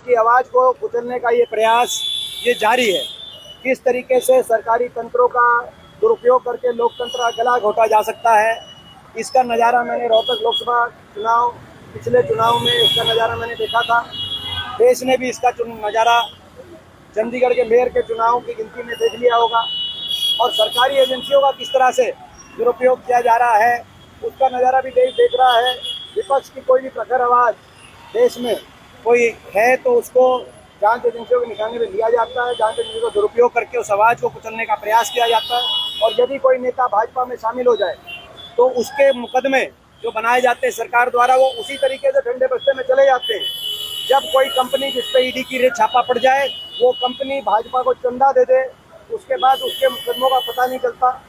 की आवाज़ को कुचलने का ये प्रयास ये जारी है। किस तरीके से सरकारी तंत्रों का दुरुपयोग करके लोकतंत्र का गला घोटा जा सकता है, इसका नज़ारा मैंने रोहतक लोकसभा चुनाव, पिछले चुनाव में इसका नज़ारा मैंने देखा था। देश ने भी इसका नज़ारा चंडीगढ़ के मेयर के चुनाव की गिनती में देख लिया होगा। और सरकारी एजेंसियों का किस तरह से दुरुपयोग किया जा रहा है, उसका नज़ारा भी देश देख रहा है। विपक्ष की कोई भी प्रखर आवाज़ देश में कोई है तो उसको जांच एजेंसियों के निशाने में लिया जाता है, जांच एजेंसियों का दुरुपयोग करके उस आवाज़ को कुचलने का प्रयास किया जाता है। और यदि कोई नेता भाजपा में शामिल हो जाए तो उसके मुकदमे जो बनाए जाते हैं सरकार द्वारा, वो उसी तरीके से ठंडे बस्ते में चले जाते हैं। जब कोई कंपनी जिस पे ईडी की रेड छापा पड़ जाए, वो कंपनी भाजपा को चंदा दे दे, उसके बाद उसके मुकदमों का पता नहीं चलता।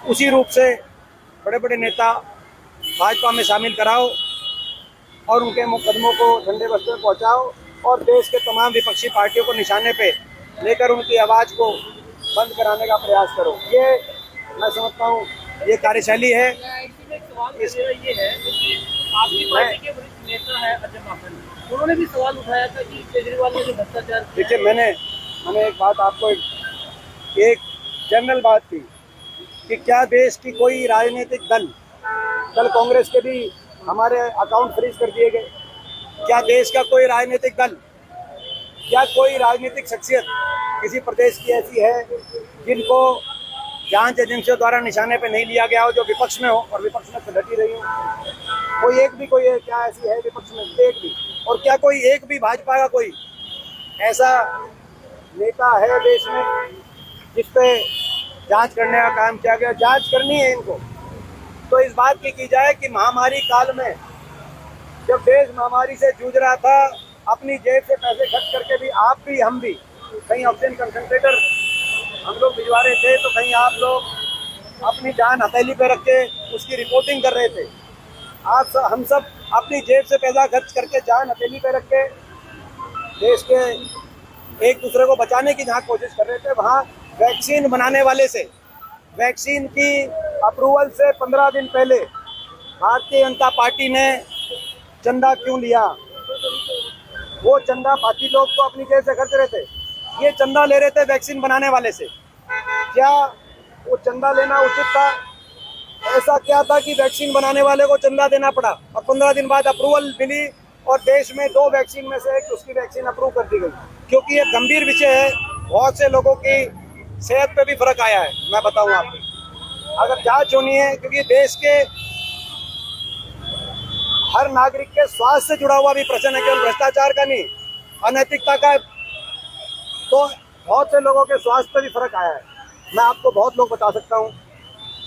उसी रूप से बड़े बड़े नेता भाजपा में शामिल कराओ और उनके मुकदमों को ठंडे बस्ते में पहुँचाओ और देश के तमाम विपक्षी पार्टियों को निशाने पे लेकर उनकी आवाज़ को बंद कराने का प्रयास करो। ये मैं समझता हूँ ये कार्यशैली है। ये है आपकी पार्टी के वरिष्ठ नेता है अजय माकन, उन्होंने भी सवाल उठाया था कि केजरीवाल ने जो भ्रष्टाचार। देखिए, मैंने एक बात आपको एक जनरल बात की कि क्या देश की कोई राजनीतिक दल, कल कांग्रेस के भी हमारे अकाउंट फ्रीज कर दिए गए, क्या देश का कोई राजनीतिक दल, क्या कोई राजनीतिक शख्सियत किसी प्रदेश की ऐसी है जिनको जांच एजेंसियों द्वारा निशाने पे नहीं लिया गया हो, जो विपक्ष में हो और विपक्ष में घटी रही हो? कोई एक भी कोई है क्या ऐसी है विपक्ष में? एक भी। और क्या कोई एक भी भाजपा का कोई ऐसा नेता है देश में जिस पे जांच करने का काम किया गया? जांच करनी है इनको तो इस बात की जाए कि महामारी काल में जब देश महामारी से जूझ रहा था, अपनी जेब से पैसे खर्च करके भी आप भी हम भी कहीं ऑक्सीजन कंसंट्रेटर हम लोग भिजवा रहे थे, तो कहीं आप लोग अपनी जान हथेली पे रख के उसकी रिपोर्टिंग कर रहे थे। हम सब अपनी जेब से पैसा खर्च करके जान हथेली पे रख के देश के एक दूसरे को बचाने की जहाँ कोशिश कर रहे थे, वहाँ वैक्सीन बनाने वाले से, वैक्सीन की अप्रूवल से 15 दिन पहले भारतीय जनता पार्टी ने चंदा क्यों लिया? वो चंदा बाकी लोग तो अपनी जेब से खर्च रहे थे, ये चंदा ले रहे थे वैक्सीन बनाने वाले से। क्या वो चंदा लेना उचित था? ऐसा क्या था कि वैक्सीन बनाने वाले को चंदा देना पड़ा और 15 दिन बाद अप्रूवल मिली और देश में 2 वैक्सीन में से एक उसकी वैक्सीन अप्रूव कर दी गई? क्योंकि ये गंभीर विषय है, बहुत से लोगों की सेहत पे भी फर्क आया है। मैं बताऊं आपको, अगर जांच होनी है, क्योंकि देश के हर नागरिक के स्वास्थ्य से जुड़ा हुआ भी प्रश्न है, केवल भ्रष्टाचार का नहीं, अनैतिकता का, तो बहुत से लोगों के स्वास्थ्य पर भी फर्क आया है। मैं आपको बहुत लोग बता सकता हूँ,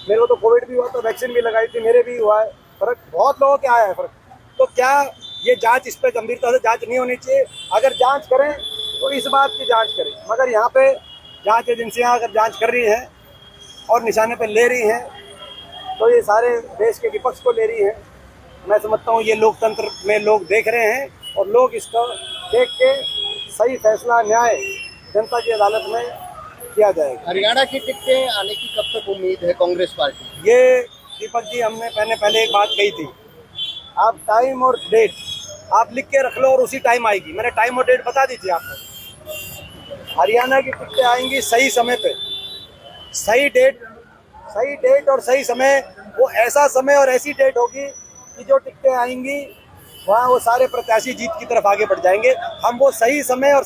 मेरे को तो कोविड भी हुआ तो वैक्सीन भी लगाई थी, मेरे भी हुआ है फर्क, बहुत लोगों के आया है फर्क। तो क्या ये जांच, इस पर गंभीरता से जांच नहीं होनी चाहिए? अगर जांच करें तो इस बात की जांच करें, मगर यहाँ पे जांच एजेंसियाँ अगर जांच कर रही हैं और निशाने पे ले रही हैं तो ये सारे देश के विपक्ष को ले रही हैं। मैं समझता हूँ ये लोकतंत्र में लोग देख रहे हैं और लोग इसको देख के सही फैसला न्याय जनता की अदालत में किया जाएगा। हरियाणा की टिकटें आने की कब तक उम्मीद है कांग्रेस पार्टी? ये दीपक जी, हमने पहले एक बात कही थी, आप टाइम और डेट आप लिख के रख लो और उसी टाइम आएगी। मैंने टाइम और डेट बता दी थी आपको। हरियाणा की टिकटें आएंगी सही समय पे, सही डेट और सही समय। वो ऐसा समय और ऐसी डेट होगी कि जो टिकटें आएंगी वहाँ वो सारे प्रत्याशी जीत की तरफ आगे बढ़ जाएंगे। हम वो सही समय और